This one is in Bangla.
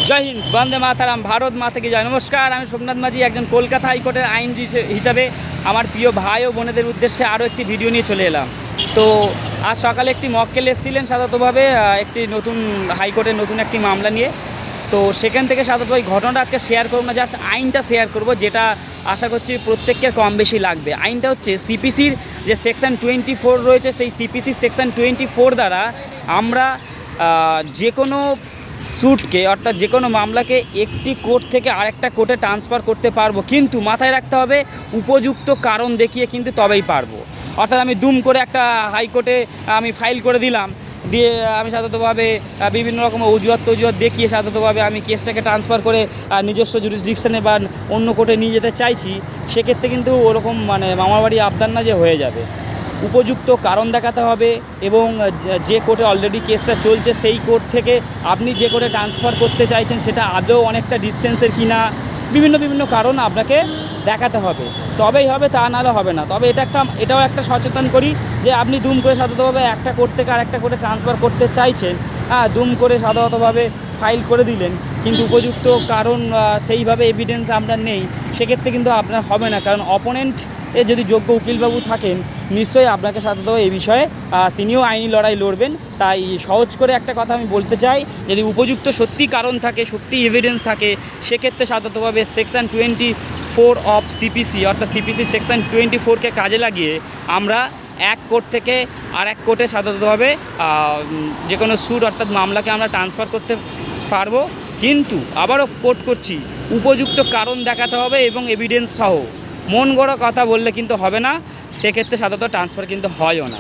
জয় হিন্দ, বন্দে মাতারাম, ভারত মাতা কি জয়। নমস্কার, আমি সোমনাথ মাঝি, একজন কলকাতা হাইকোর্টের আইনজীবী হিসাবে আমার প্রিয় ভাই ও বোনেদের উদ্দেশ্যে আরও একটি ভিডিও নিয়ে চলে এলাম। তো আজ সকালে একটি মক্কেল এসেছিলেন সাধারণতভাবে একটি নতুন হাইকোর্টের নতুন একটি মামলা নিয়ে। তো সেখান থেকে সাধারণত ওই ঘটনাটা আজকে শেয়ার করবো না, জাস্ট আইনটা শেয়ার করব, যেটা আশা করছি প্রত্যেকের কম বেশি লাগবে। আইনটা হচ্ছে সিপিসির যে সেকশন 24 রয়েছে, সেই সিপিসির সেকশন 24 দ্বারা আমরা যে কোনো স্যুটকে অর্থাৎ যে কোনো মামলাকে একটি কোর্ট থেকে আরেকটা কোর্টে ট্রান্সফার করতে পারবো, কিন্তু মাথায় রাখতে হবে উপযুক্ত কারণ দেখিয়ে কিন্তু তবেই পারবো। অর্থাৎ আমি দুম করে একটা হাইকোর্টে আমি ফাইল করে দিলাম, দিয়ে আমি সাধারণতভাবে বিভিন্ন রকম অজুহাত দেখিয়ে সাধারণতভাবে আমি কেসটাকে ট্রান্সফার করে নিজস্ব জুরিসডিকশনে বা অন্য কোর্টে নিয়ে যেতে চাইছি, সেক্ষেত্রে কিন্তু ওরকম মামার বাড়ি আবদার না যে হয়ে যাবে। উপযুক্ত কারণ দেখাতে হবে এবং যে কোর্টে অলরেডি কেসটা চলছে সেই কোর্ট থেকে আপনি যে কোর্টে ট্রান্সফার করতে চাইছেন সেটা আদৌ অনেকটা ডিস্টেন্সের কিনা, বিভিন্ন কারণ আপনাকে দেখাতে হবে, তবেই হবে, তা নাহলে হবে না। তবে এটাও একটা সচেতন করি যে আপনি দুম করে সাধারণতভাবে একটা কোর্ট থেকে আরেকটা কোর্টে ট্রান্সফার করতে চাইছেন, দুম করে সাধারণতভাবে ফাইল করে দিলেন, কিন্তু উপযুক্ত কারণ সেইভাবে এভিডেন্স আপনার নেই, সেক্ষেত্রে কিন্তু আপনার হবে না। কারণ অপোনেন্টে যদি যোগ্য উকিলবাবু থাকেন, নিশ্চয়ই আপনাকে সাধারণত এই বিষয়ে তিনিও আইনি লড়াই লড়বেন। তাই সহজ করে একটা কথা আমি বলতে চাই, যদি উপযুক্ত সত্যি কারণ থাকে, সত্যি এভিডেন্স থাকে, সেক্ষেত্রে সাধারণতভাবে সেকশন 24 অফ সিপিসি অর্থাৎ সিপিসি সেকশন 24কে কাজে লাগিয়ে আমরা এক কোর্ট থেকে আর এক কোর্টে সাধারণতভাবে যে কোনো স্যুট অর্থাৎ মামলাকে আমরা ট্রান্সফার করতে পারবো। কিন্তু আবারও কোর্ট করছি, উপযুক্ত কারণ দেখাতে হবে এবং এভিডেন্স সহ। মন গড়া কথা বললে কিন্তু হবে না, সেক্ষেত্রে সাধারণত ট্রান্সফার কিন্তু হয়ও না।